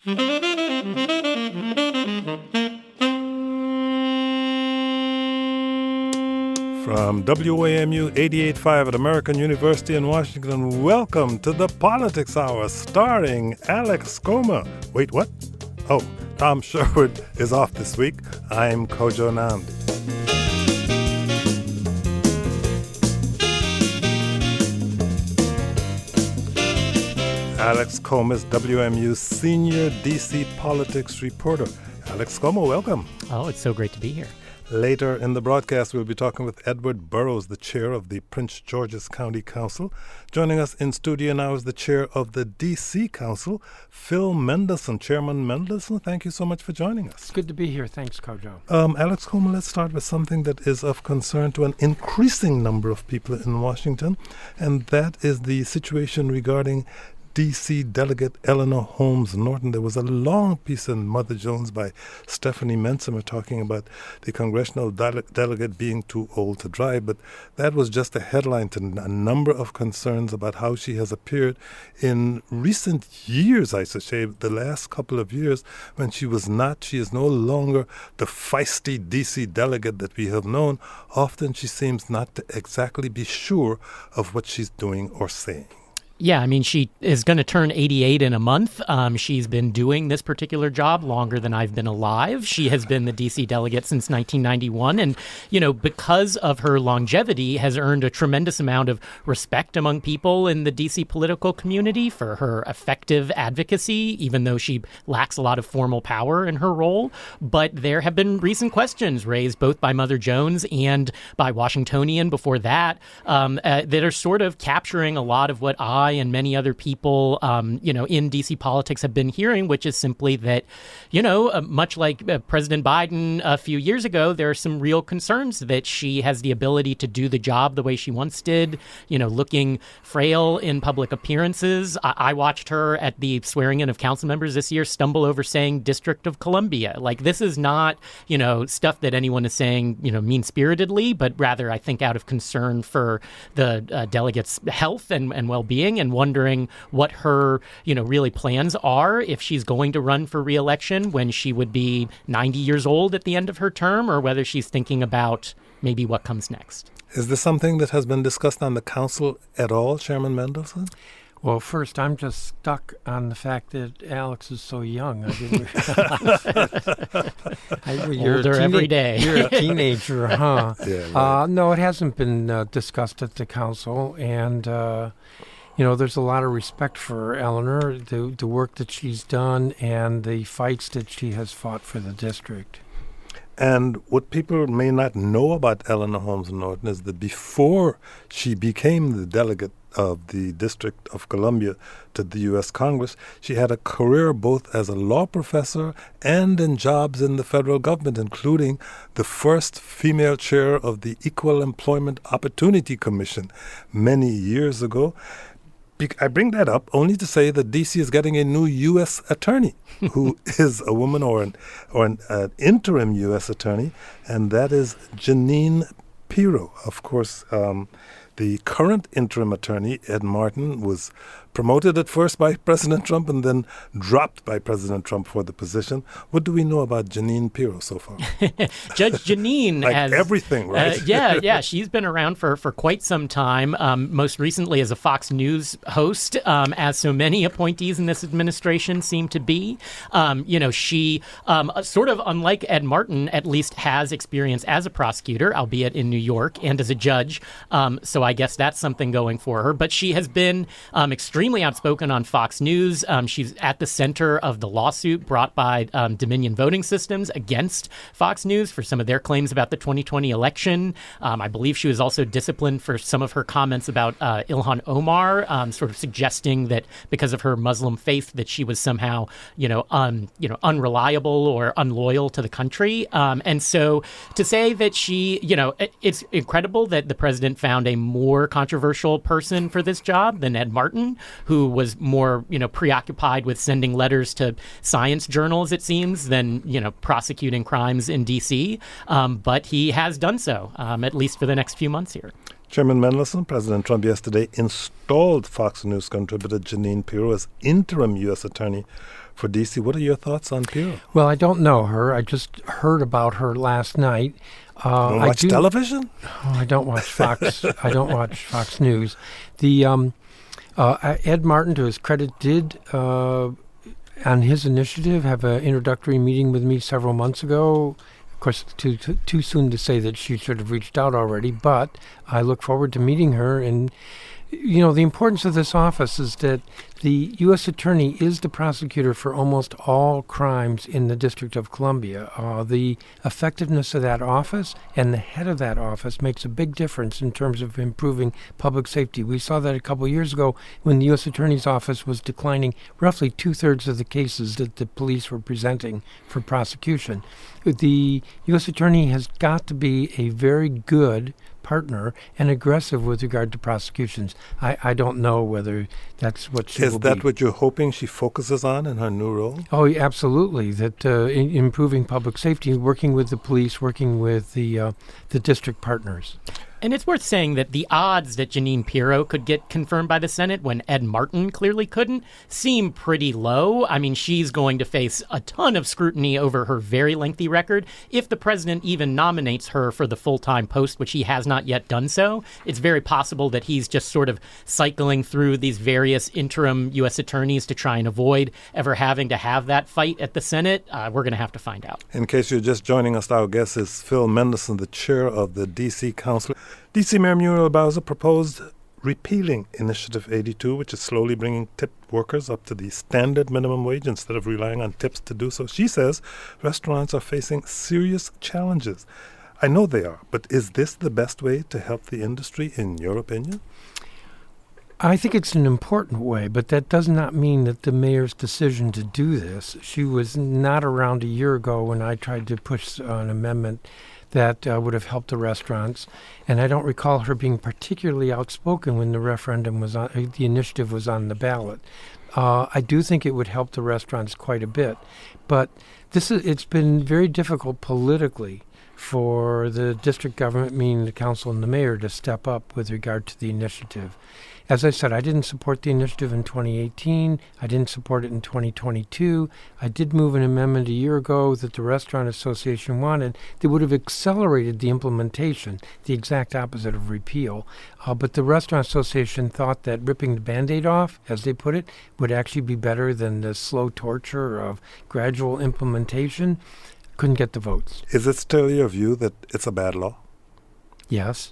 From WAMU 88.5 at American University in Washington, welcome to the Politics Hour, starring Alex Comer. Wait, what? Oh, Tom Sherwood is off this week. I'm Kojo Nandi. Alex Comer is WMU's senior D.C. politics reporter. Alex Comer, welcome. Oh, it's so great to be here. Later in the broadcast, we'll be talking with Edward Burroughs, the chair of the Prince George's County Council. Joining us in studio now is the chair of the D.C. Council, Phil Mendelson. Chairman Mendelson, thank you so much for joining us. It's good to be here. Thanks, Kojo. Alex Comer, let's start with something that is of concern to an increasing number of people in Washington, and that is the situation regarding D.C. Delegate Eleanor Holmes Norton. There was a long piece in Mother Jones by Stephanie Mensimer talking about the congressional delegate being too old to drive, but that was just a headline to a number of concerns about how she has appeared in recent years, I should say, the last couple of years, when she is no longer the feisty D.C. delegate that we have known. Often she seems not to exactly be sure of what she's doing or saying. Yeah, I mean, she is going to turn 88 in a month. She's been doing this particular job longer than I've been alive. She has been the D.C. delegate since 1991. And, because of her longevity, has earned a tremendous amount of respect among people in the D.C. political community for her effective advocacy, even though she lacks a lot of formal power in her role. But there have been recent questions raised both by Mother Jones and by Washingtonian before that that are sort of capturing a lot of what I and many other people, in D.C. politics have been hearing, which is simply that, much like President Biden a few years ago, there are some real concerns that she has the ability to do the job the way she once did, looking frail in public appearances. I watched her at the swearing in of council members this year stumble over saying District of Columbia. Like, this is not, stuff that anyone is saying, mean-spiritedly, but rather, I think, out of concern for the delegates' health and well-being, and wondering what her, really plans are if she's going to run for re-election when she would be 90 years old at the end of her term, or whether she's thinking about maybe what comes next. Is this something that has been discussed on the council at all, Chairman Mendelson? Well, first, I'm just stuck on the fact that Alex is so young. I didn't realize. Older every day. You're a teenager, huh? Yeah, right. No, it hasn't been discussed at the council, and there's a lot of respect for Eleanor, the work that she's done, and the fights that she has fought for the district. And what people may not know about Eleanor Holmes Norton is that before she became the delegate of the District of Columbia to the U.S. Congress, she had a career both as a law professor and in jobs in the federal government, including the first female chair of the Equal Employment Opportunity Commission many years ago. I bring that up only to say that D.C. is getting a new U.S. attorney who is a woman or an interim U.S. attorney, and that is Jeanine Pirro. Of course, the current interim attorney, Ed Martin, was promoted at first by President Trump and then dropped by President Trump for the position. What do we know about Jeanine Pirro so far? Judge Jeanine has everything, right? Yeah. She's been around for quite some time, most recently as a Fox News host, as so many appointees in this administration seem to be. She sort of, unlike Ed Martin, at least has experience as a prosecutor, albeit in New York, and as a judge. So I guess that's something going for her. But she has been extremely outspoken on Fox News. She's at the center of the lawsuit brought by Dominion Voting Systems against Fox News for some of their claims about the 2020 election. I believe she was also disciplined for some of her comments about Ilhan Omar, sort of suggesting that because of her Muslim faith that she was somehow, unreliable or unloyal to the country. And so to say that she, it's incredible that the president found a more controversial person for this job than Ed Martin, who was more, preoccupied with sending letters to science journals, it seems, than, prosecuting crimes in D.C. But he has done so, at least for the next few months here. Chairman Mendelson, President Trump yesterday installed Fox News contributor Jeanine Pirro as interim U.S. attorney for D.C. What are your thoughts on Pirro? Well, I don't know her. I just heard about her last night. Don't watch television? Oh, I don't watch Fox. I don't watch Fox News. The Ed Martin, to his credit, did on his initiative have an introductory meeting with me several months ago. Of course, too soon to say that she should have reached out already, but I look forward to meeting her. And the importance of this office is that the U.S. Attorney is the prosecutor for almost all crimes in the District of Columbia. The effectiveness of that office and the head of that office makes a big difference in terms of improving public safety. We saw that a couple of years ago when the U.S. Attorney's office was declining roughly 2/3 of the cases that the police were presenting for prosecution. The U.S. Attorney has got to be a very good partner and aggressive with regard to prosecutions. I don't know whether that's what she will be. Is that what you're hoping she focuses on in her new role? Oh, absolutely. That improving public safety, working with the police, working with the district partners. And it's worth saying that the odds that Jeanine Pirro could get confirmed by the Senate when Ed Martin clearly couldn't seem pretty low. I mean, she's going to face a ton of scrutiny over her very lengthy record. If the president even nominates her for the full-time post, which he has not yet done so, it's very possible that he's just sort of cycling through these various interim U.S. attorneys to try and avoid ever having to have that fight at the Senate. We're going to have to find out. In case you're just joining us, our guest is Phil Mendelson, the chair of the D.C. Council. D.C. Mayor Muriel Bowser proposed repealing Initiative 82, which is slowly bringing tip workers up to the standard minimum wage instead of relying on tips to do so. She says restaurants are facing serious challenges. I know they are, but is this the best way to help the industry, in your opinion? I think it's an important way, but that does not mean that the mayor's decision to do this. She was not around a year ago when I tried to push an amendment that would have helped the restaurants, and I don't recall her being particularly outspoken when the referendum was on, the initiative was on the ballot. I do think it would help the restaurants quite a bit, but it's been very difficult politically for the district government, meaning the council and the mayor, to step up with regard to the initiative. As I said, I didn't support the initiative in 2018. I didn't support it in 2022. I did move an amendment a year ago that the Restaurant Association wanted that would have accelerated the implementation, the exact opposite of repeal. But the Restaurant Association thought that ripping the Band-Aid off, as they put it, would actually be better than the slow torture of gradual implementation. Couldn't get the votes. Is it still your view that it's a bad law? Yes.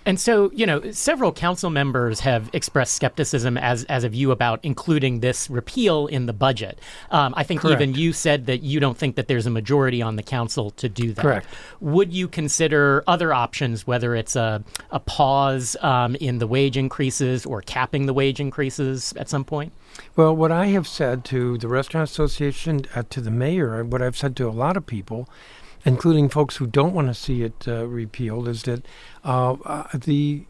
And so, several council members have expressed skepticism as a view about including this repeal in the budget. I think Correct. Even you said that you don't think that there's a majority on the council to do that. Correct. Would you consider other options, whether it's a pause in the wage increases or capping the wage increases at some point? Well, what I have said to the Restaurant Association, to the mayor, and what I've said to a lot of people, including folks who don't want to see it repealed, is that I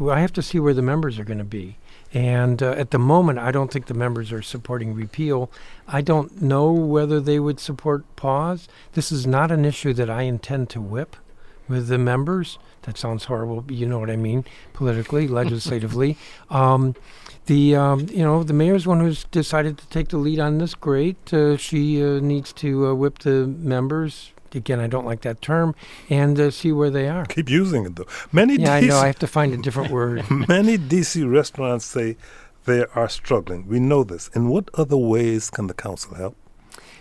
have to see where the members are going to be. And at the moment, I don't think the members are supporting repeal. I don't know whether they would support pause. This is not an issue that I intend to whip with the members. That sounds horrible, but you know what I mean, politically, legislatively. The mayor's one who's decided to take the lead on this. Great. She needs to whip the members. Again, I don't like that term, and see where they are. Keep using it, though. I know. I have to find a different word. Many D.C. restaurants say they are struggling. We know this. In what other ways can the council help?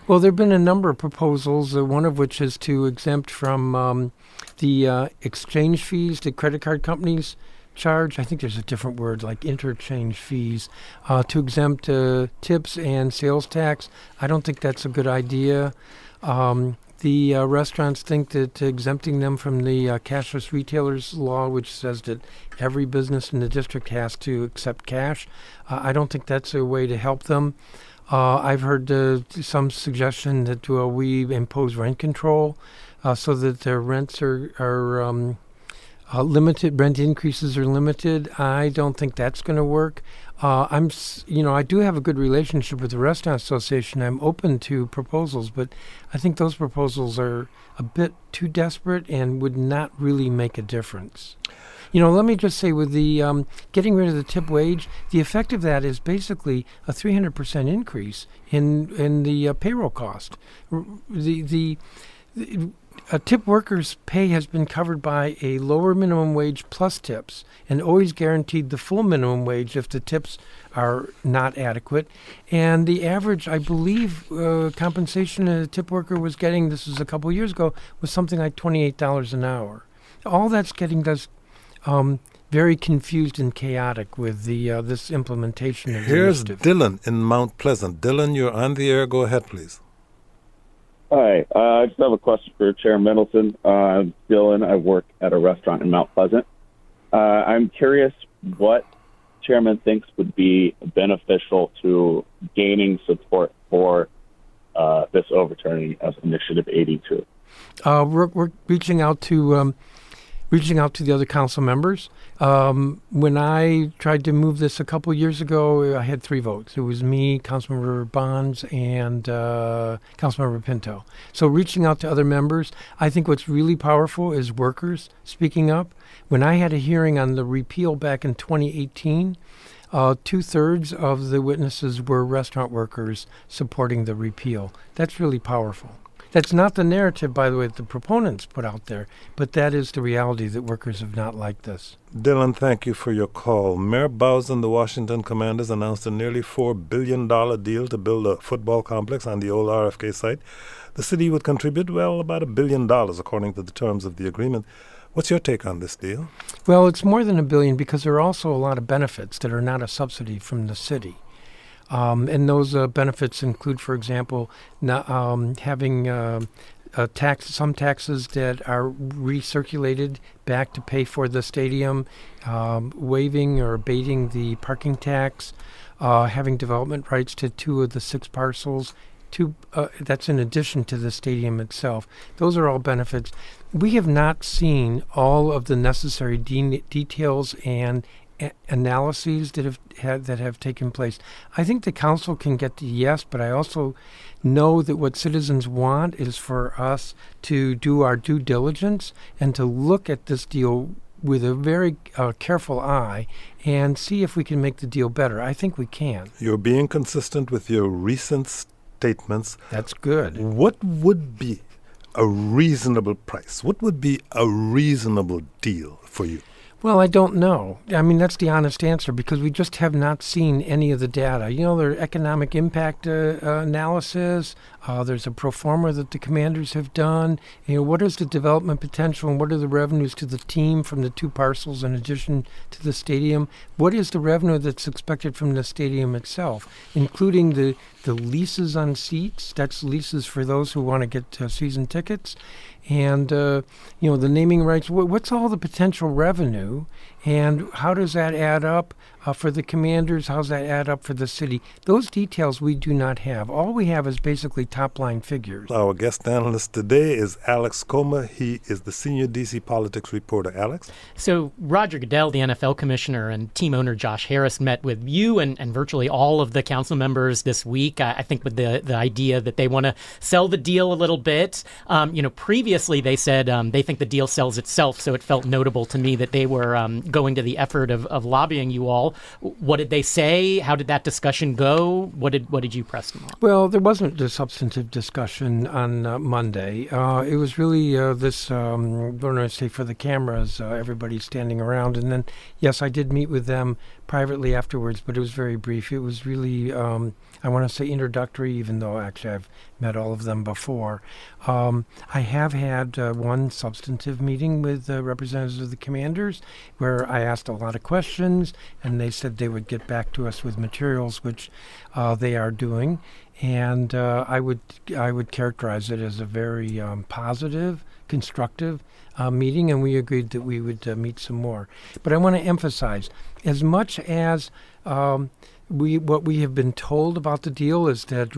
Well, there have been a number of proposals, one of which is to exempt from the exchange fees that credit card companies charge. I think there's a different word, like interchange fees, to exempt tips and sales tax. I don't think that's a good idea. The restaurants think that exempting them from the cashless retailers law, which says that every business in the district has to accept cash, I don't think that's a way to help them. I've heard some suggestion that we impose rent control so that their rents are limited, rent increases are limited. I don't think that's going to work. I do have a good relationship with the Restaurant Association. I'm open to proposals, but I think those proposals are a bit too desperate and would not really make a difference. Let me just say with the getting rid of the tip wage, the effect of that is basically a 300% increase in the payroll cost. A tip worker's pay has been covered by a lower minimum wage plus tips, and always guaranteed the full minimum wage if the tips are not adequate. And the average, I believe, compensation a tip worker was getting, this was a couple years ago, was something like $28 an hour. All that's getting us very confused and chaotic with the this implementation of the Here's initiative. Dylan in Mount Pleasant. Dylan, you're on the air. Go ahead, please. Hi, I just have a question for Chair Mendelson. I'm Dylan. I work at a restaurant in Mount Pleasant. I'm curious what Chairman thinks would be beneficial to gaining support for this overturning of Initiative 82. We're reaching out to the other council members. When I tried to move this a couple years ago, I had 3 votes. It was me, Councilmember Bonds, and Councilmember Pinto. So reaching out to other members, I think what's really powerful is workers speaking up. When I had a hearing on the repeal back in 2018, 2/3 of the witnesses were restaurant workers supporting the repeal. That's really powerful. That's not the narrative, by the way, that the proponents put out there, but that is the reality that workers have not liked this. Dylan, thank you for your call. Mayor Burroughs and the Washington Commanders announced a nearly $4 billion deal to build a football complex on the old RFK site. The city would contribute, about $1 billion, according to the terms of the agreement. What's your take on this deal? Well, it's more than $1 billion because there are also a lot of benefits that are not a subsidy from the city. And those benefits include, for example, having some taxes that are recirculated back to pay for the stadium, waiving or abating the parking tax, having development rights to 2 of the 6 parcels. That's in addition to the stadium itself. Those are all benefits. We have not seen all of the necessary details and analyses that have taken place. I think the council can get to yes, but I also know that what citizens want is for us to do our due diligence and to look at this deal with a very careful eye and see if we can make the deal better. I think we can. You're being consistent with your recent statements. That's good. What would be a reasonable price? What would be a reasonable deal for you? Well, I don't know. I mean, that's the honest answer because we just have not seen any of the data. Their economic impact analysis, there's a pro forma that the commanders have done. What is the development potential and what are the revenues to the team from the 2 parcels in addition to the stadium? What is the revenue that's expected from the stadium itself, including the leases on seats? That's leases for those who want to get season tickets. And, the naming rights, what's all the potential revenue and how does that add up for the commanders? How's that add up for the city? Those details we do not have. All we have is basically top-line figures. Our guest analyst today is Alex Coma. He is the senior D.C. politics reporter. Alex? So Roger Goodell, the NFL commissioner, and team owner Josh Harris met with you and virtually all of the council members this week, I think with the idea that they want to sell the deal a little bit. Previously they said they think the deal sells itself, so it felt notable to me that they were going to the effort of lobbying you all. What did they say? How did that discussion go? What did you press them on? Well, there wasn't a substantive discussion on Monday. It was really this, what do I say, for the cameras, everybody standing around. And then, yes, I did meet with them privately afterwards, but it was very brief. It was really, I want to say introductory, even though actually I've met all of them before. I have had one substantive meeting with representatives of the commanders where I asked a lot of questions and they said they would get back to us with materials, which they are doing. And I would characterize it as a very positive, constructive meeting, and we agreed that we would meet some more. But I want to emphasize, as much as what we have been told about the deal is that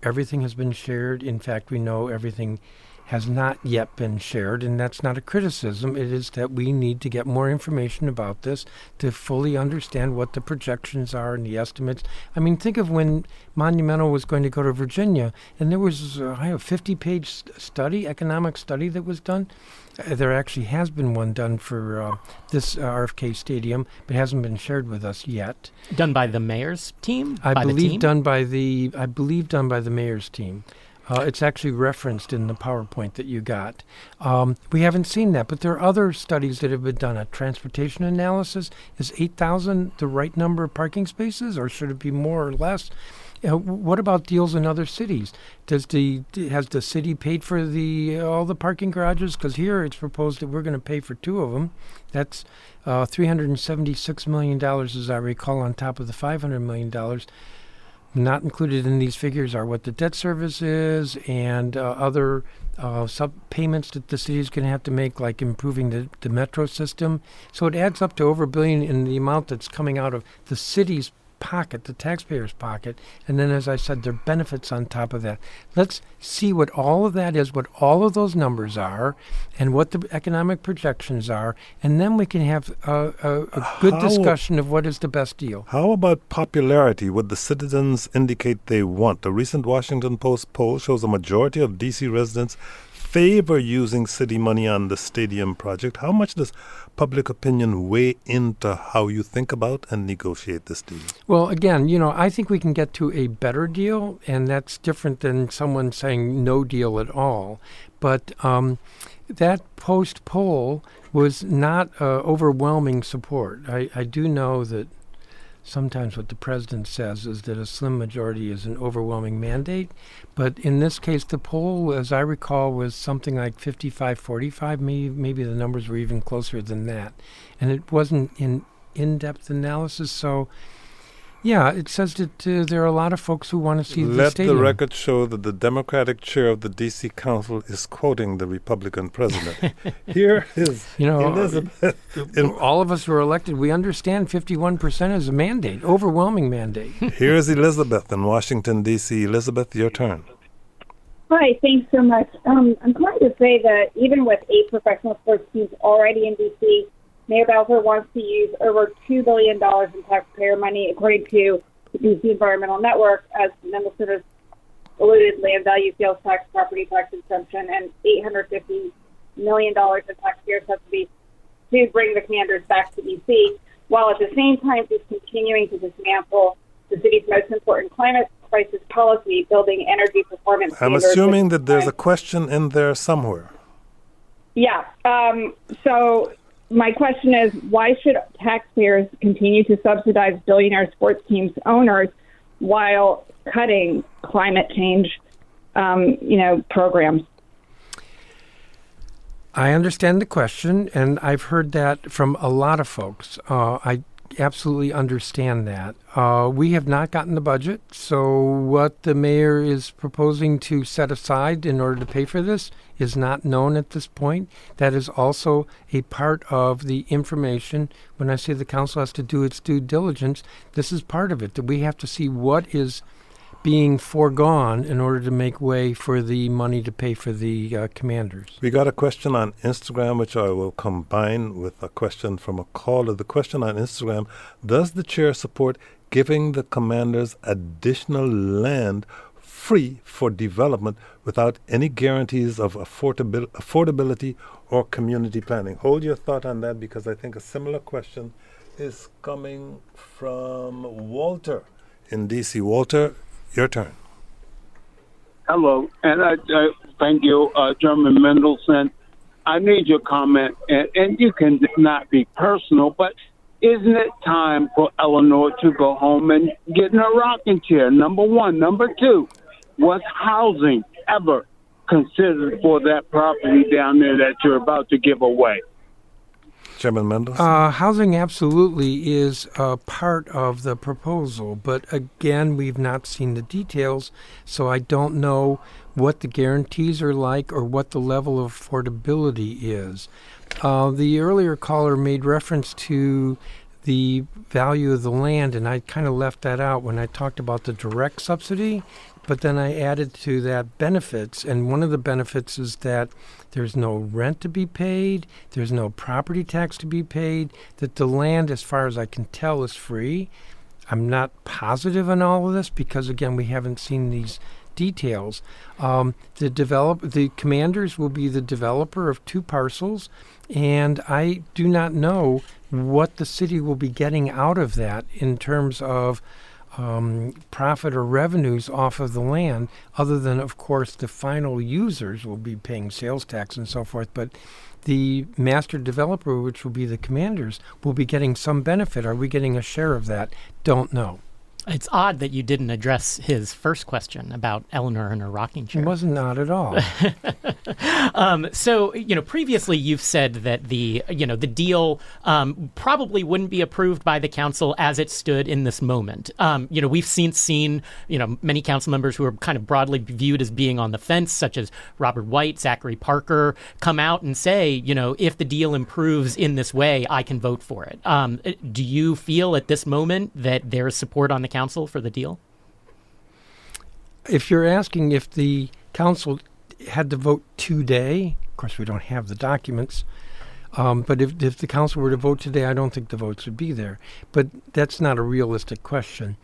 everything has been shared. In fact, we know everything has not yet been shared, and that's not a criticism. It is that we need to get more information about this to fully understand what the projections are and the estimates. I mean, think of when Monumental was going to go to Virginia, and there was a 50-page study, economic study that was done. There actually has been one done for this RFK Stadium, but hasn't been shared with us yet. Done by the mayor's team? I believe done by the mayor's team. It's actually referenced in the PowerPoint that you got. We haven't seen that, but there are other studies that have been done. A transportation analysis. Is 8,000 the right number of parking spaces, or should it be more or less? What about deals in other cities? Has the city paid for all the parking garages? Because here it's proposed that we're going to pay for 2 of them. That's $376 million, as I recall, on top of the $500 million. Not included in these figures are what the debt service is and other sub-payments that the city is going to have to make, like improving the metro system. So it adds up to over $1 billion in the amount that's coming out of the city's pocket, the taxpayer's pocket, and then, as I said, there are benefits on top of that. Let's see what all of that is, what all of those numbers are, and what the economic projections are, and then we can have a good discussion of what is the best deal. How about popularity? Would the citizens indicate they want? A recent Washington Post poll shows a majority of D.C. residents favor using city money on the stadium project. How much does public opinion weigh into how you think about and negotiate this deal? Well, again, I think we can get to a better deal, and that's different than someone saying no deal at all. But that Post poll was not overwhelming support. I do know that sometimes what the president says is that a slim majority is an overwhelming mandate. But in this case, the poll, as I recall, was something like 55-45. Maybe the numbers were even closer than that. And it wasn't in in-depth analysis. So, yeah, it says that there are a lot of folks who want to see the stadium. Let the record show that the Democratic chair of the D.C. Council is quoting the Republican president. Here is Elizabeth. All of us who are elected, we understand 51% is a mandate, overwhelming mandate. Here is Elizabeth in Washington, D.C. Elizabeth, your turn. Hi, thanks so much. I'm going to say that even with 8 professional sports teams already in D.C., Mayor Bowser wants to use over $2 billion in taxpayer money, according to the D.C. Environmental Network, as Mendelson has alluded, land value, sales tax, property tax exemption, and $850 million in taxpayer subsidies to bring the commanders back to D.C., while at the same time he's continuing to dismantle the city's most important climate crisis policy, building energy performance standards. I'm assuming that there's a question in there somewhere. Yeah. So my question is, why should taxpayers continue to subsidize billionaire sports teams' owners while cutting climate change, programs? I understand the question, and I've heard that from a lot of folks. I absolutely understand that. We have not gotten the budget, so what the mayor is proposing to set aside in order to pay for this is not known at this point. That is also a part of the information. When I say the council has to do its due diligence, this is part of it, that we have to see what is being foregone in order to make way for the money to pay for the commanders. We got a question on Instagram, which I will combine with a question from a caller. The question on Instagram: does the chair support giving the commanders additional land free for development without any guarantees of affordability or community planning? Hold your thought on that, because I think a similar question is coming from Walter in D.C. Walter, your turn. Hello, and I thank you, Chairman Mendelson. I need your comment, and you can not be personal, but isn't it time for Eleanor to go home and get in a rocking chair? Number one. Number two, was housing ever considered for that property down there that you're about to give away? Chairman Mendelson? Housing absolutely is a part of the proposal, but again, we've not seen the details, so I don't know what the guarantees are like or what the level of affordability is. The earlier caller made reference to the value of the land, and I kind of left that out when I talked about the direct subsidy. but then I added to that benefits, and one of the benefits is that there's no rent to be paid, there's no property tax to be paid, that the land, as far as I can tell, is free. I'm not positive on all of this because, again, we haven't seen these details. The commanders will be the developer of 2 parcels, and I do not know what the city will be getting out of that in terms of profit or revenues off of the land, other than, of course, the final users will be paying sales tax and so forth. But the master developer, which will be the commanders, will be getting some benefit. Are we getting a share of that? Don't know. It's odd that you didn't address his first question about Eleanor and her rocking chair. It wasn't odd at all. So, previously you've said that the deal probably wouldn't be approved by the council as it stood in this moment. We've seen many council members who are kind of broadly viewed as being on the fence, such as Robert White, Zachary Parker, come out and say, if the deal improves in this way, I can vote for it. Do you feel at this moment that there is support on the council for the deal? If you're asking if the council had to vote today, of course we don't have the documents, but if the council were to vote today, I don't think the votes would be there. But that's not a realistic question.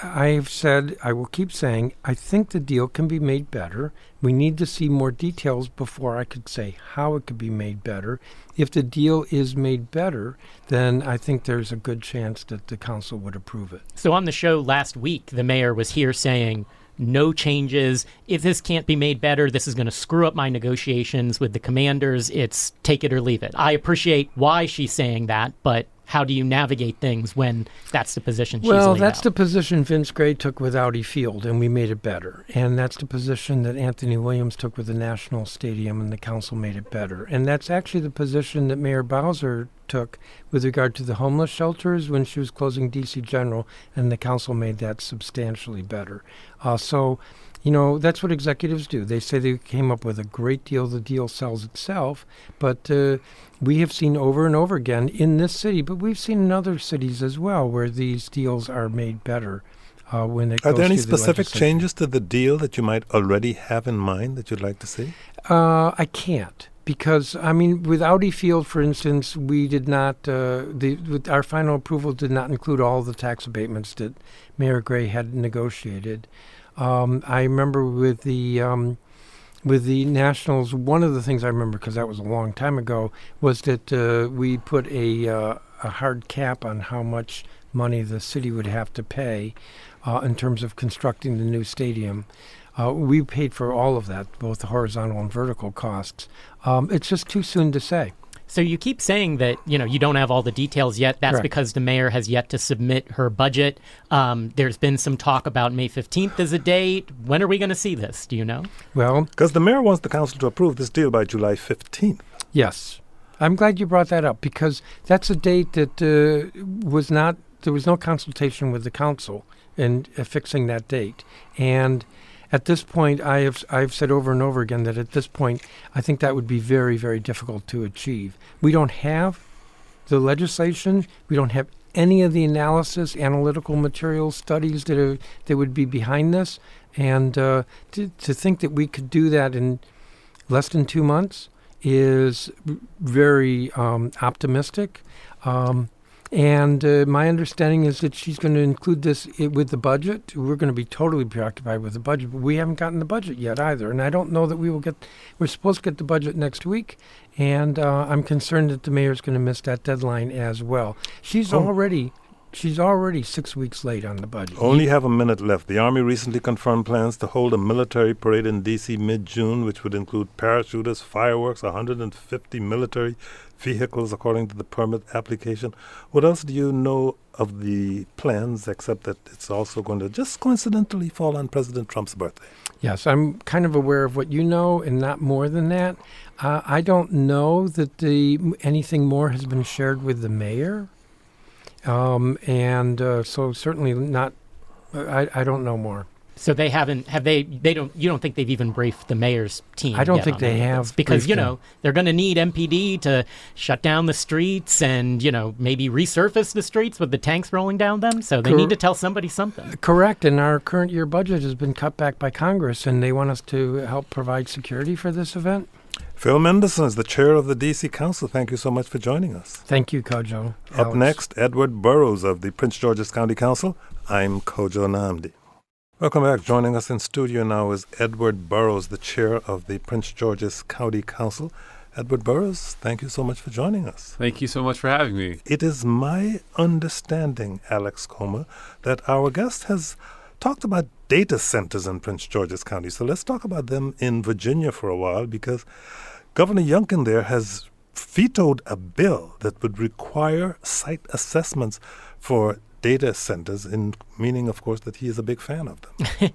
I've said, I will keep saying, I think the deal can be made better. We need to see more details before I could say how it could be made better. If the deal is made better, then I think there's a good chance that the council would approve it. So on the show last week, the mayor was here saying, no changes. If this can't be made better, this is going to screw up my negotiations with the commanders. It's take it or leave it. I appreciate why she's saying that, but how do you navigate things when that's the position she's laid out? Well, that's the position Vince Gray took with Audi Field, and we made it better. And that's the position that Anthony Williams took with the National Stadium, and the council made it better. And that's actually the position that Mayor Bowser took with regard to the homeless shelters when she was closing D.C. General, and the council made that substantially better. So, that's what executives do. They say they came up with a great deal. The deal sells itself. But we have seen over and over again in this city, but we've seen in other cities as well, where these deals are made better when it goes Are there any through the specific legislature. changes to the deal that you might already have in mind that you'd like to see? I can't. Because, with Audi Field, for instance, we did not, our final approval did not include all the tax abatements that Mayor Gray had negotiated. I remember with the Nationals, one of the things I remember, because that was a long time ago, was that we put a hard cap on how much money the city would have to pay in terms of constructing the new stadium. We paid for all of that, both the horizontal and vertical costs. It's just too soon to say. So you keep saying that, you don't have all the details yet. That's Correct. because the mayor has yet to submit her budget. There's been some talk about May 15th as a date. When are we going to see this? Do you know? Well, Because the mayor wants the council to approve this deal by July 15th. yes. I'm glad you brought that up, because that's a date that there was no consultation with the council in fixing that date. And at this point, I've said over and over again that at this point, I think that would be very, very difficult to achieve. We don't have the legislation. We don't have any of the analysis, analytical materials, studies that would be behind this. And to think that we could do that in less than 2 months is very optimistic. And my understanding is that she's going to include this with the budget. We're going to be totally preoccupied with the budget, but we haven't gotten the budget yet either. And I don't know that we will get. We're supposed to get the budget next week, and I'm concerned that the mayor's going to miss that deadline as well. She's already 6 weeks late on the budget. Only have a minute left. The Army recently confirmed plans to hold a military parade in D.C. mid-June, which would include parachutists, fireworks, 150 military vehicles, according to the permit application. What else do you know of the plans, except that it's also going to just coincidentally fall on President Trump's birthday? Yes, I'm kind of aware of what you know, and not more than that. I don't know that anything more has been shared with the mayor. So certainly not, I don't know more. So they haven't, you don't think they've even briefed the mayor's team? I don't yet think on they any of have this? Because, briefed them. they're going to need MPD to shut down the streets and, maybe resurface the streets with the tanks rolling down them. So they need to tell somebody something. Correct. And our current year budget has been cut back by Congress, and they want us to help provide security for this event. Phil Mendelson is the chair of the D.C. Council. Thank you so much for joining us. Thank you, Kojo. Up Alex. next, Edward Burroughs of the Prince George's County Council. I'm Kojo Namdi. Welcome back. Joining us in studio now is Edward Burroughs, the chair of the Prince George's County Council. Edward Burroughs, thank you so much for joining us. Thank you so much for having me. It is my understanding, Alex Comer, that our guest has talked about data centers in Prince George's County. So let's talk about them in Virginia for a while, because Governor Youngkin there has vetoed a bill that would require site assessments for data centers, in meaning, of course, that he is a big fan of them.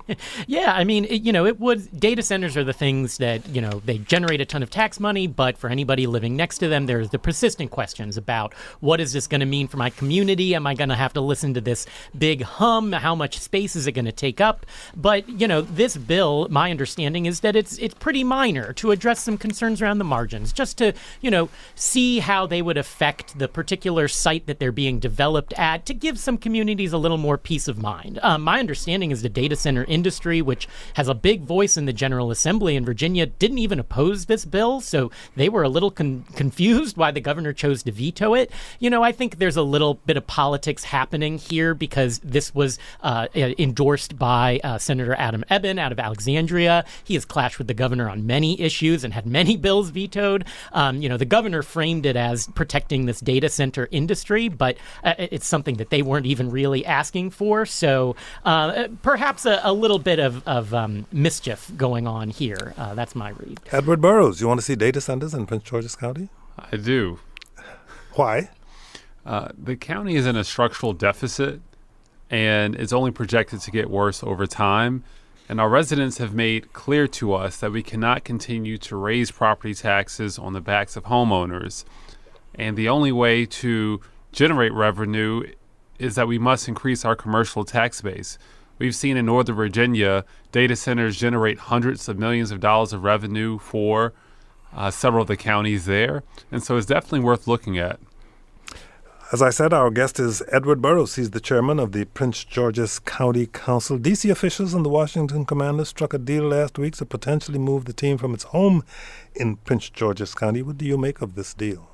Yeah, I mean, it would. Data centers are the things that, they generate a ton of tax money, but for anybody living next to them, there's the persistent questions about what is this going to mean for my community? Am I going to have to listen to this big hum? How much space is it going to take up? But, this bill, my understanding is that it's pretty minor to address some concerns around the margins, just to, see how they would affect the particular site that they're being developed at, to give some communities a little more peace of mind. My understanding is the data center industry, which has a big voice in the General Assembly in Virginia, didn't even oppose this bill, so they were a little confused why the governor chose to veto it. I think there's a little bit of politics happening here, because this was endorsed by Senator Adam Ebbin out of Alexandria. He has clashed with the governor on many issues and had many bills vetoed. The governor framed it as protecting this data center industry, but it's something that they weren't even really asking for. So perhaps a little bit of mischief going on here. That's my read. Edward Burroughs, you want to see data centers in Prince George's County? I do. Why? The county is in a structural deficit, and it's only projected to get worse over time. And our residents have made clear to us that we cannot continue to raise property taxes on the backs of homeowners. And the only way to generate revenue is that we must increase our commercial tax base. We've seen in Northern Virginia, data centers generate hundreds of millions of dollars of revenue for several of the counties there. And so it's definitely worth looking at. As I said, our guest is Edward Burroughs. He's the chairman of the Prince George's County Council. D.C. officials and the Washington Commanders struck a deal last week to potentially move the team from its home in Prince George's County. What do you make of this deal?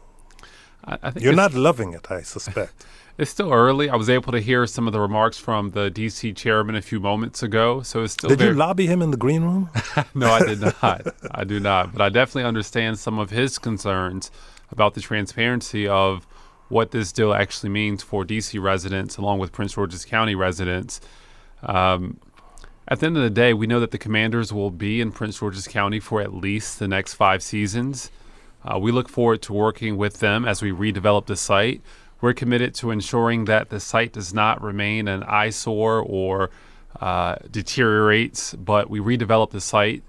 I think You're not loving it, I suspect. It's still early. I was able to hear some of the remarks from the D.C. chairman a few moments ago, so it's still Did you lobby him in the green room? No, I did not. I do not. But I definitely understand some of his concerns about the transparency of what this deal actually means for D.C. residents, along with Prince George's County residents. At the end of the day, we know that the Commanders will be in Prince George's County for at least the next 5 seasons. We look forward to working with them as we redevelop the site. We're committed to ensuring that the site does not remain an eyesore or deteriorates, but we redevelop the site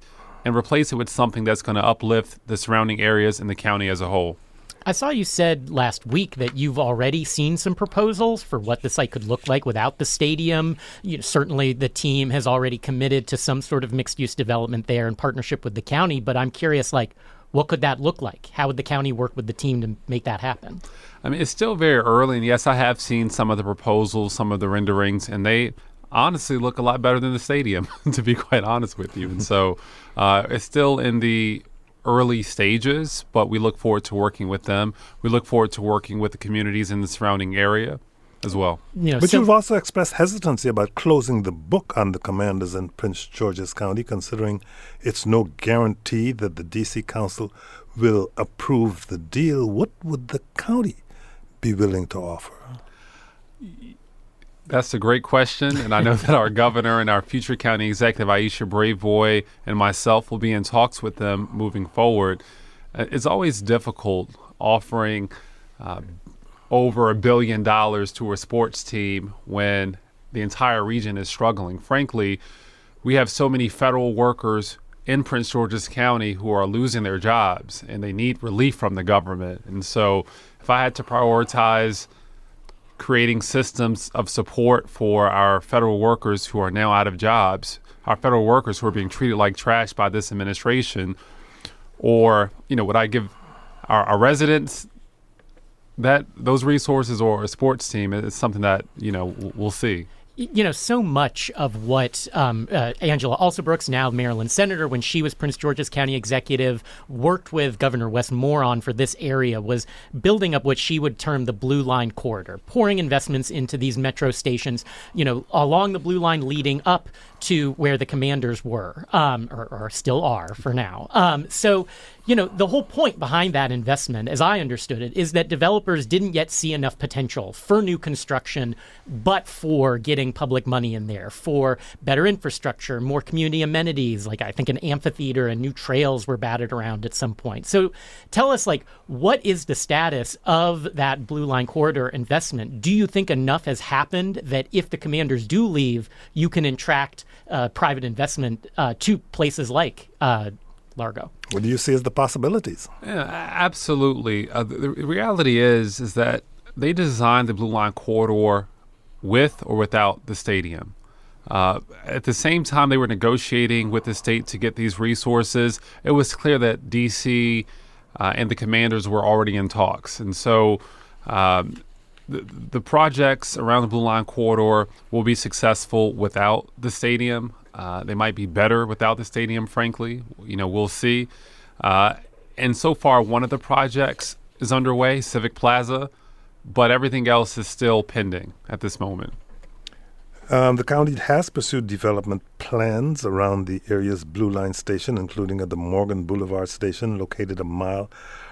and replace it with something that's going to uplift the surrounding areas in the county as a whole. I saw you said last week that you've already seen some proposals for what the site could look like without the stadium. Certainly the team has already committed to some sort of mixed-use development there in partnership with the county, but I'm curious, what could that look like? How would the county work with the team to make that happen? I mean, it's still very early, and yes, I have seen some of the proposals, some of the renderings, and they honestly look a lot better than the stadium, to be quite honest with you. And so it's still in the early stages, but we look forward to working with them. We look forward to working with the communities in the surrounding area as well. But you've also expressed hesitancy about closing the book on the Commanders in Prince George's County, considering it's no guarantee that the D.C. Council will approve the deal. What would the county be willing to offer? That's a great question, and I know that our governor and our future county executive, Aisha Braveboy, and myself will be in talks with them moving forward. It's always difficult offering over $1 billion to a sports team when the entire region is struggling. Frankly, we have so many federal workers in Prince George's County who are losing their jobs, and they need relief from the government. And so if I had to prioritize creating systems of support for our federal workers who are now out of jobs, our federal workers who are being treated like trash by this administration? Or, would I give our residents those resources, or a sports team? It's something that, we'll see. So much of what Angela Alsobrooks, now Maryland senator, when she was Prince George's County executive, worked with Governor Westmore on for this area was building up what she would term the Blue Line corridor, pouring investments into these metro stations, along the Blue Line leading up to where the commanders were, or still are for now. So the whole point behind that investment, as I understood it, is that developers didn't yet see enough potential for new construction, but for getting public money in there, for better infrastructure, more community amenities, like I think an amphitheater and new trails were batted around at some point. So tell us, what is the status of that Blue Line corridor investment? Do you think enough has happened that if the commanders do leave, you can attract private investment to places like Largo? What do you see as the possibilities? Yeah, absolutely. The reality is that they designed the Blue Line corridor with or without the stadium. At the same time they were negotiating with the state to get these resources, it was clear that D.C. And the commanders were already in talks. And so the projects around the Blue Line corridor will be successful without the stadium. They might be better without the stadium, frankly. We'll see. And so far, one of the projects is underway, Civic Plaza, but everything else is still pending at this moment. The county has pursued development plans around the area's Blue Line station, including at the Morgan Boulevard station, located a mile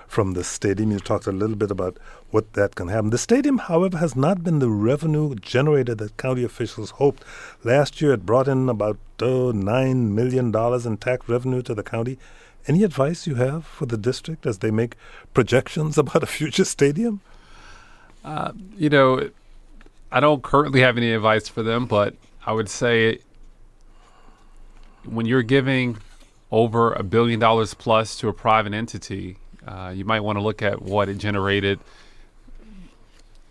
from the stadium. You talked a little bit about what that can happen. The stadium, however, has not been the revenue generator that county officials hoped. Last year, it brought in about $9 million in tax revenue to the county. Any advice you have for the district as they make projections about a future stadium? I don't currently have any advice for them, but I would say when you're giving over $1 billion plus to a private entity, you might want to look at what it generated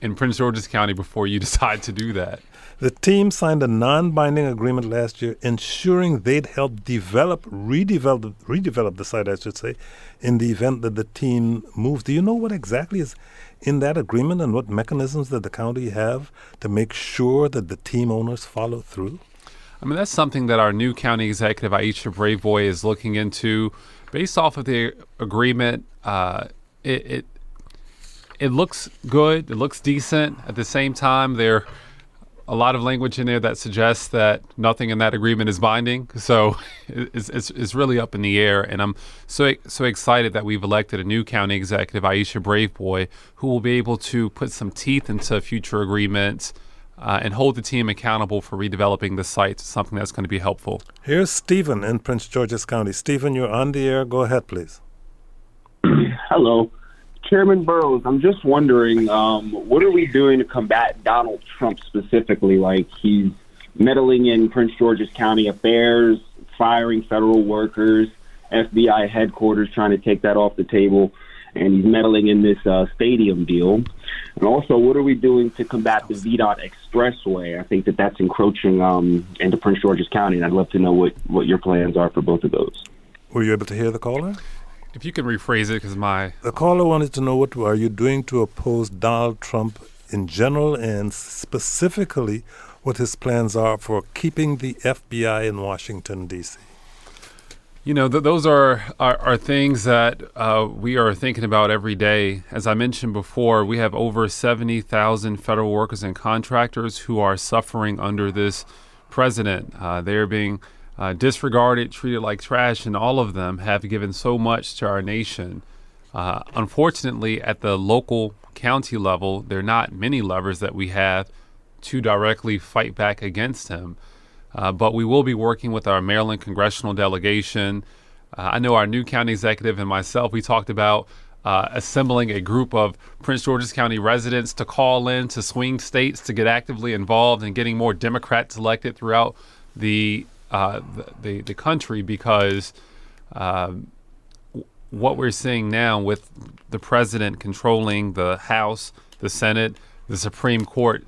in Prince George's County before you decide to do that. The team signed a non-binding agreement last year ensuring they'd help redevelop the site, I should say, in the event that the team moves. Do you know what exactly is in that agreement and what mechanisms that the county have to make sure that the team owners follow through? That's something that our new county executive, Aisha Braveboy, is looking into. Based off of the agreement, it looks good. It looks decent. At the same time, there a lot of language in there that suggests that nothing in that agreement is binding. So it's really up in the air. And I'm so excited that we've elected a new county executive, Aisha Braveboy, who will be able to put some teeth into future agreements and hold the team accountable for redeveloping the site, something that's going to be helpful. Here's Stephen in Prince George's County. Stephen, you're on the air. Go ahead, please. Hello. Chairman Burroughs, I'm just wondering, what are we doing to combat Donald Trump specifically? Like, he's meddling in Prince George's County affairs, firing federal workers, FBI headquarters trying to take that off the table, and he's meddling in this stadium deal. And also, what are we doing to combat the VDOT Expressway? I think that's encroaching into Prince George's County, and I'd love to know what your plans are for both of those. Were you able to hear the caller? If you can rephrase it, because The caller wanted to know what are you doing to oppose Donald Trump in general and specifically what his plans are for keeping the FBI in Washington, D.C. Those are things that we are thinking about every day. As I mentioned before, we have over 70,000 federal workers and contractors who are suffering under this president. They are being disregarded, treated like trash, and all of them have given so much to our nation. Unfortunately, at the local county level, there are not many levers that we have to directly fight back against him. But we will be working with our Maryland congressional delegation. I know our new county executive and myself, we talked about assembling a group of Prince George's County residents to call in to swing states to get actively involved and getting more Democrats elected throughout the country, because what we're seeing now with the president controlling the House, the Senate, the Supreme Court,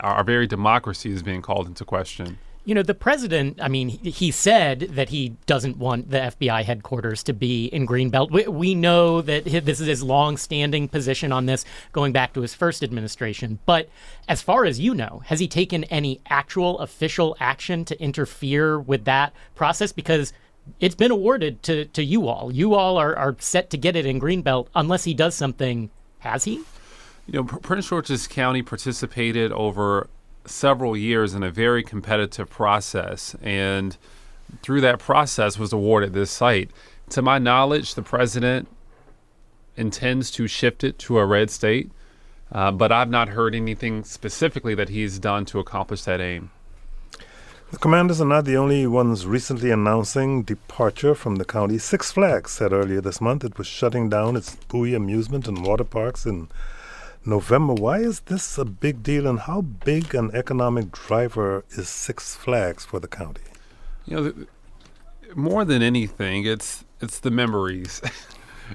our very democracy is being called into question. The president, he said that he doesn't want the FBI headquarters to be in Greenbelt. We know that this is his long-standing position on this, going back to his first administration. But as far as you know, has he taken any actual official action to interfere with that process? Because it's been awarded to you all. You all are set to get it in Greenbelt unless he does something. Has he? Prince George's County participated over several years in a very competitive process, and through that process was awarded this site. To my knowledge, the president intends to shift it to a red state, but I've not heard anything specifically that he's done to accomplish that aim. The commanders are not the only ones recently announcing departure from the county. Six Flags said earlier this month it was shutting down its Bowie amusement and water parks in November. Why is this a big deal, and how big an economic driver is Six Flags for the county? More than anything, it's the memories.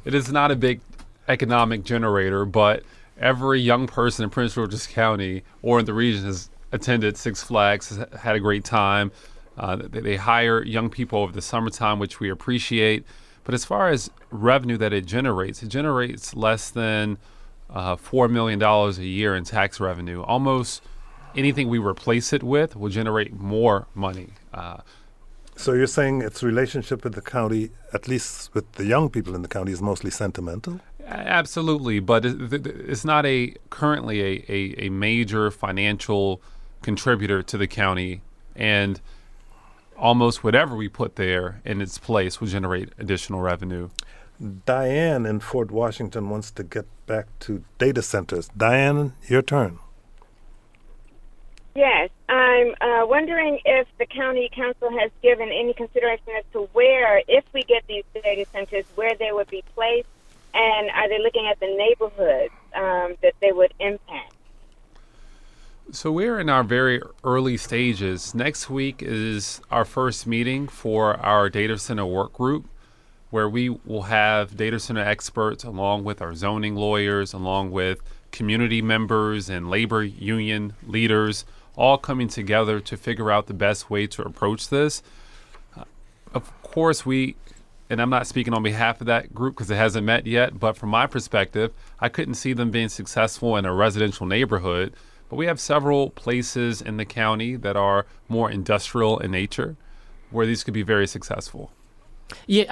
It is not a big economic generator, but every young person in Prince George's County or in the region has attended Six Flags, has had a great time. They hire young people over the summertime, which we appreciate. But as far as revenue that it generates less than $4 million a year in tax revenue. Almost anything we replace it with will generate more money. So you're saying its relationship with the county, at least with the young people in the county, is mostly sentimental? Absolutely, but it's not currently a major financial contributor to the county, and almost whatever we put there in its place will generate additional revenue. Diane in Fort Washington wants to get back to data centers. Diane, your turn. Yes, I'm wondering if the county council has given any consideration as to where, if we get these data centers, where they would be placed, and are they looking at the neighborhoods that they would impact? So we're in our very early stages. Next week is our first meeting for our data center work group, where we will have data center experts along with our zoning lawyers, along with community members and labor union leaders, all coming together to figure out the best way to approach this. Of course, and I'm not speaking on behalf of that group because it hasn't met yet, but from my perspective, I couldn't see them being successful in a residential neighborhood. But we have several places in the county that are more industrial in nature where these could be very successful. Yeah,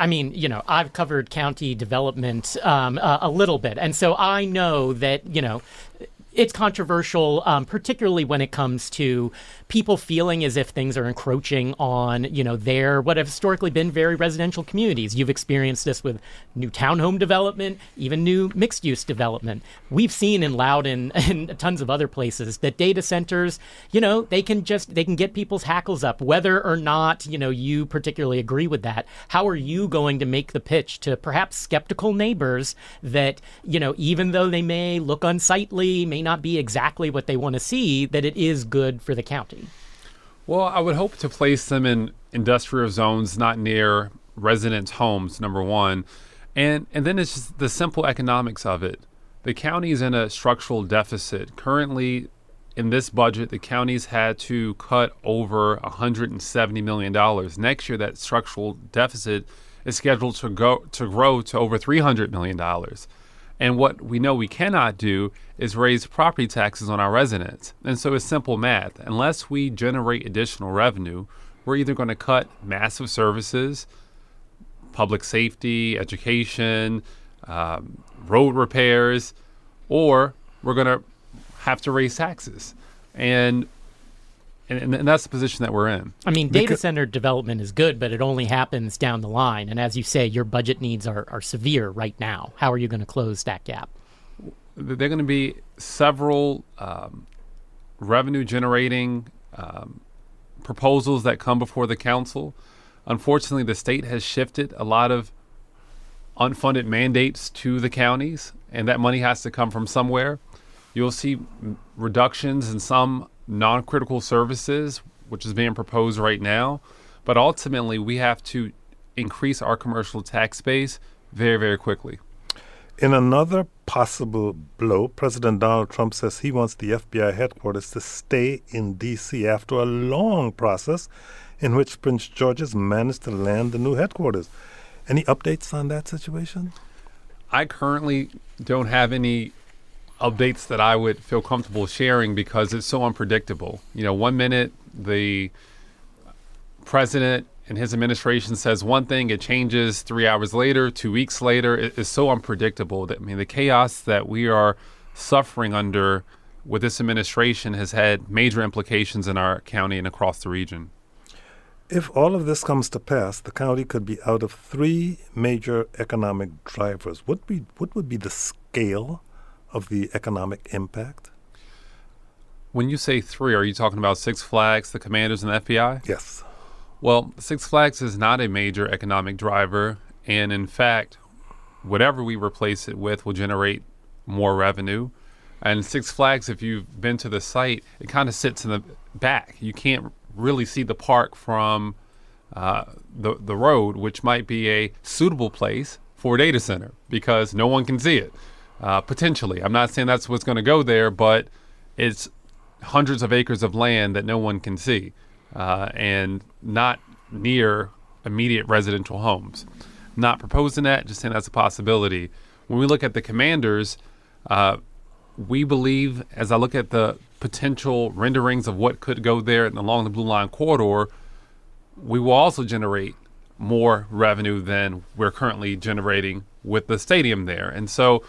I've covered county development a little bit. And so I know that, it's controversial, particularly when it comes to people feeling as if things are encroaching on, their what have historically been very residential communities. You've experienced this with new townhome development, even new mixed-use development. We've seen in Loudoun and tons of other places that data centers, they can get people's hackles up, whether or not, you particularly agree with that. How are you going to make the pitch to perhaps skeptical neighbors that, even though they may look unsightly, may not be exactly what they want to see, that it is good for the county? Well, I would hope to place them in industrial zones, not near residents' homes, number one. And then it's just the simple economics of it. The county is in a structural deficit. Currently, in this budget, the county's had to cut over $170 million. Next year, that structural deficit is scheduled to grow to over $300 million. And what we know we cannot do is raise property taxes on our residents. And so it's simple math. Unless we generate additional revenue, we're either going to cut massive services, public safety, education, road repairs, or we're going to have to raise taxes. And that's the position that we're in. Data center development is good, but it only happens down the line. And as you say, your budget needs are severe right now. How are you going to close that gap? There are going to be several revenue-generating proposals that come before the council. Unfortunately, the state has shifted a lot of unfunded mandates to the counties, and that money has to come from somewhere. You'll see reductions in some non-critical services, which is being proposed right now. But ultimately, we have to increase our commercial tax base very, very quickly. In another possible blow, President Donald Trump says he wants the FBI headquarters to stay in D.C. after a long process in which Prince George's managed to land the new headquarters. Any updates on that situation? I currently don't have any updates that I would feel comfortable sharing because it's so unpredictable. You know, 1 minute the president and his administration says one thing, it changes 3 hours later, 2 weeks later. It's so unpredictable. That, I mean, the chaos that we are suffering under with this administration has had major implications in our county and across the region. If all of this comes to pass, the county could be out of 3 major economic drivers. What would be the scale of the economic impact? When you say 3, are you talking about Six Flags, the Commanders, and the FBI? Yes. Well, Six Flags is not a major economic driver, and in fact, whatever we replace it with will generate more revenue. And Six Flags, if you've been to the site, it kind of sits in the back. You can't really see the park from the road, which might be a suitable place for a data center because no one can see it, potentially. I'm not saying that's what's going to go there, but it's hundreds of acres of land that no one can see. And not near immediate residential homes. Not proposing that, just saying that's a possibility. When we look at the Commanders, we believe, as I look at the potential renderings of what could go there and along the Blue Line corridor, we will also generate more revenue than we're currently generating with the stadium there. And so,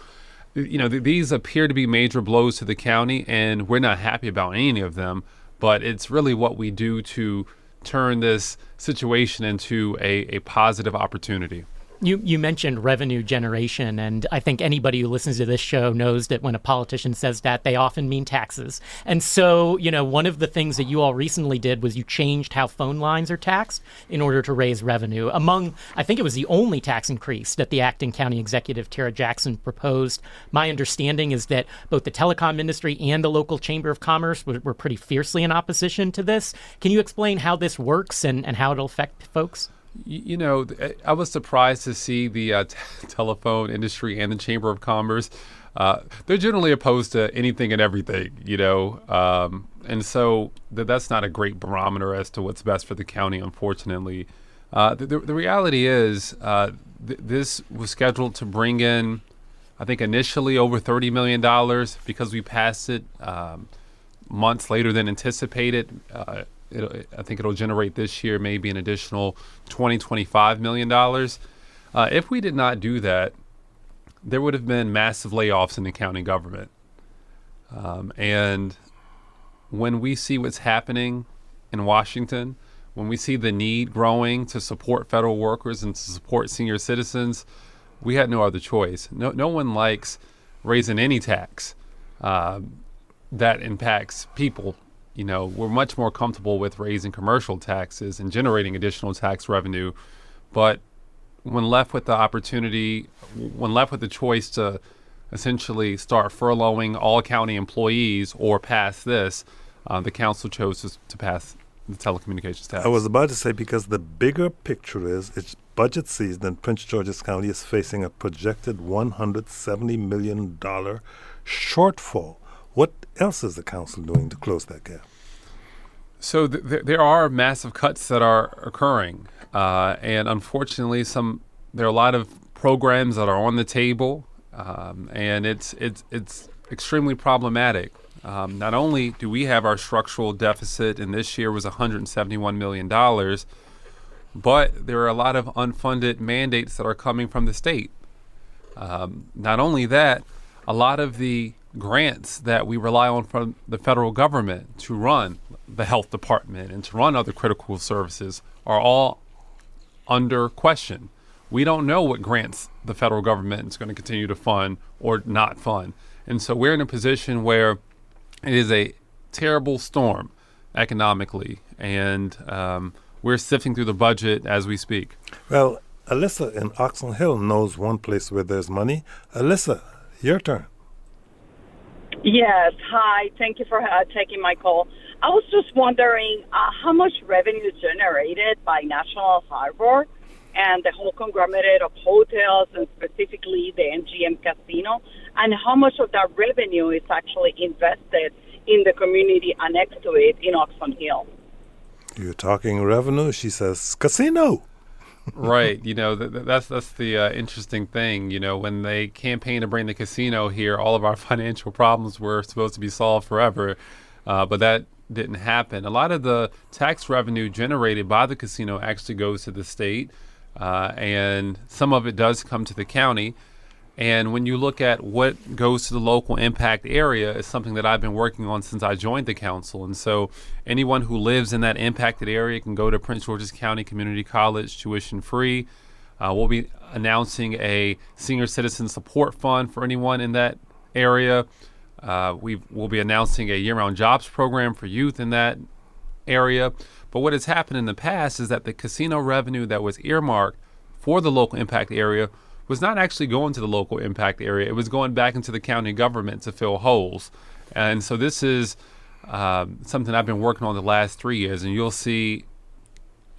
you know, these appear to be major blows to the county, and we're not happy about any of them. But it's really what we do to turn this situation into a positive opportunity. You mentioned revenue generation, and I think anybody who listens to this show knows that when a politician says that, they often mean taxes. And so, you know, one of the things that you all recently did was you changed how phone lines are taxed in order to raise revenue. Among, I think it was the only tax increase that the acting county executive, Tara Jackson, proposed. My understanding is that both the telecom industry and the local chamber of commerce were pretty fiercely in opposition to this. Can you explain how this works and how it'll affect folks? You know, I was surprised to see the telephone industry and the Chamber of Commerce. They're generally opposed to anything and everything, you know, and so that's not a great barometer as to what's best for the county, unfortunately. The reality is this was scheduled to bring in, I think, initially over $30 million because we passed it months later than anticipated. I think it'll generate this year maybe an additional $25 million. If we did not do that, there would have been massive layoffs in the county government. And when we see what's happening in Washington, when we see the need growing to support federal workers and to support senior citizens, we had no other choice. No one likes raising any tax that impacts people. You know, we're much more comfortable with raising commercial taxes and generating additional tax revenue. But when left with the opportunity, when left with the choice to essentially start furloughing all county employees or pass this, the council chose to pass the telecommunications tax. I was about to say, because the bigger picture is it's budget season and Prince George's County is facing a projected $170 million shortfall. What else is the council doing to close that gap? So there are massive cuts that are occurring, and unfortunately, there are a lot of programs that are on the table, and it's extremely problematic. Not only do we have our structural deficit, and this year was $171 million, but there are a lot of unfunded mandates that are coming from the state. Not only that, a lot of the grants that we rely on from the federal government to run the health department and to run other critical services are all under question. We don't know what grants the federal government is going to continue to fund or not fund. And so we're in a position where it is a terrible storm economically, and we're sifting through the budget as we speak. Well, Alyssa in Oxon Hill knows one place where there's money. Alyssa, your turn. Yes, hi. Thank you for taking my call. I was just wondering how much revenue is generated by National Harbor and the whole conglomerate of hotels, and specifically the MGM Casino, and how much of that revenue is actually invested in the community annexed to it in Oxon Hill. You're talking revenue. She says casino. Right. That's the interesting thing. When they campaigned to bring the casino here, all of our financial problems were supposed to be solved forever. But that didn't happen. A lot of the tax revenue generated by the casino actually goes to the state, and some of it does come to the county. And when you look at what goes to the local impact area, it's something that I've been working on since I joined the council. And so anyone who lives in that impacted area can go to Prince George's County Community College tuition free. We'll be announcing a senior citizen support fund for anyone in that area. We'll be announcing a year-round jobs program for youth in that area. But what has happened in the past is that the casino revenue that was earmarked for the local impact area was not actually going to the local impact area. It was going back into the county government to fill holes. And so this is something I've been working on the last 3 years, and you'll see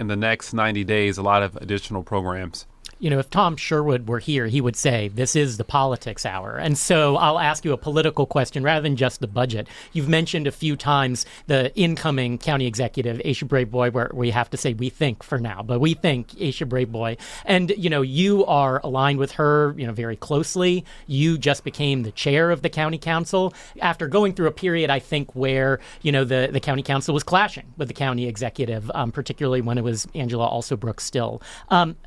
in the next 90 days a lot of additional programs. If Tom Sherwood were here, he would say, this is the politics hour. And so I'll ask you a political question rather than just the budget. You've mentioned a few times the incoming county executive, Aisha Braveboy, where we have to say we think for now, but we think Aisha Braveboy. And, you are aligned with her, very closely. You just became the chair of the county council after going through a period, I think, where, the county council was clashing with the county executive, particularly when it was Angela Alsobrook still.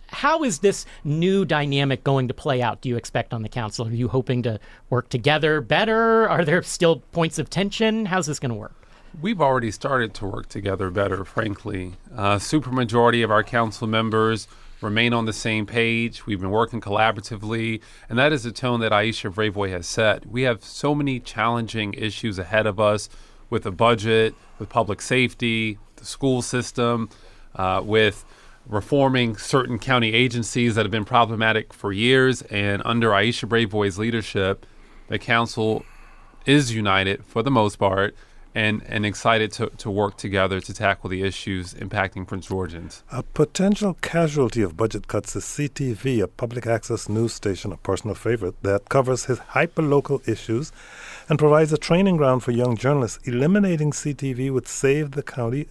How is this new dynamic going to play out, do you expect, on the council? Are you hoping to work together better? Are there still points of tension? How's this going to work? We've already started to work together better, frankly. Supermajority of our council members remain on the same page. We've been working collaboratively, and that is the tone that Aisha Braveboy has set. We have so many challenging issues ahead of us with the budget, with public safety, the school system, with reforming certain county agencies that have been problematic for years. And under Aisha Braveboy's leadership, the council is united for the most part and excited to work together to tackle the issues impacting Prince Georgians. A potential casualty of budget cuts is CTV, a public access news station, a personal favorite, that covers his hyperlocal issues and provides a training ground for young journalists. Eliminating CTV would save the county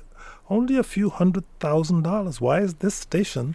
only a few $100,000. Why is this station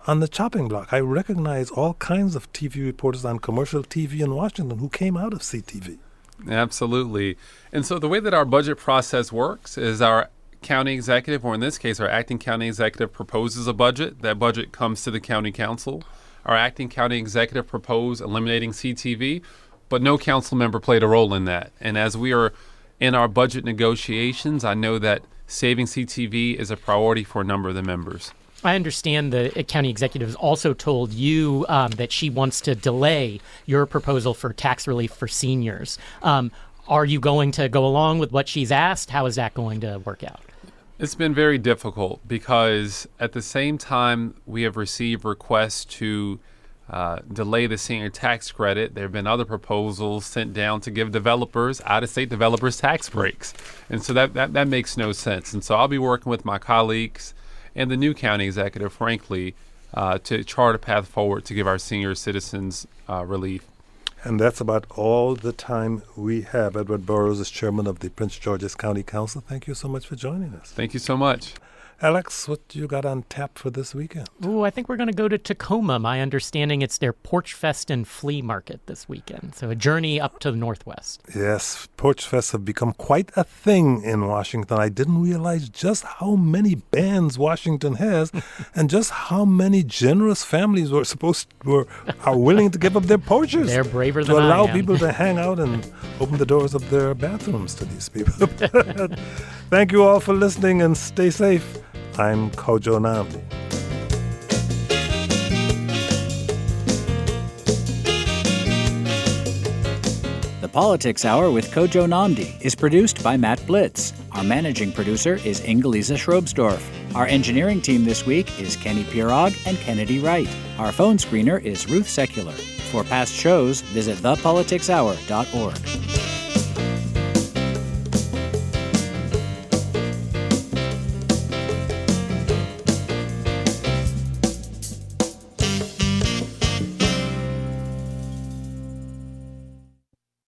on the chopping block? I recognize all kinds of TV reporters on commercial TV in Washington who came out of CTV. Absolutely. And so the way that our budget process works is our county executive, or in this case, our acting county executive, proposes a budget. That budget comes to the county council. Our acting county executive proposed eliminating CTV, but no council member played a role in that. And as we are in our budget negotiations, I know that saving CTV is a priority for a number of the members. I understand the county executive has also told you that she wants to delay your proposal for tax relief for seniors. Are you going to go along with what she's asked? How is that going to work out? It's been very difficult because at the same time we have received requests to delay the senior tax credit, there have been other proposals sent down to give developers, out-of-state developers, tax breaks. And so that makes no sense. And so I'll be working with my colleagues and the new county executive, frankly, to chart a path forward to give our senior citizens relief. And that's about all the time we have. Edward Burroughs is chairman of the Prince George's County Council. Thank you so much for joining us. Thank you so much. Alex, what you got on tap for this weekend? Ooh, I think we're going to go to Tacoma. My understanding it's their Porch Fest and Flea Market this weekend. So a journey up to the Northwest. Yes, Porch Fests have become quite a thing in Washington. I didn't realize just how many bands Washington has and just how many generous families are willing to give up their porches. They're braver than I am. To allow people to hang out and open the doors of their bathrooms to these people. Thank you all for listening and stay safe. I'm Kojo Namdi. The Politics Hour with Kojo Namdi is produced by Matt Blitz. Our managing producer is Ingelisa Schrobsdorf. Our engineering team this week is Kenny Pirog and Kennedy Wright. Our phone screener is Ruth Secular. For past shows, visit thepoliticshour.org.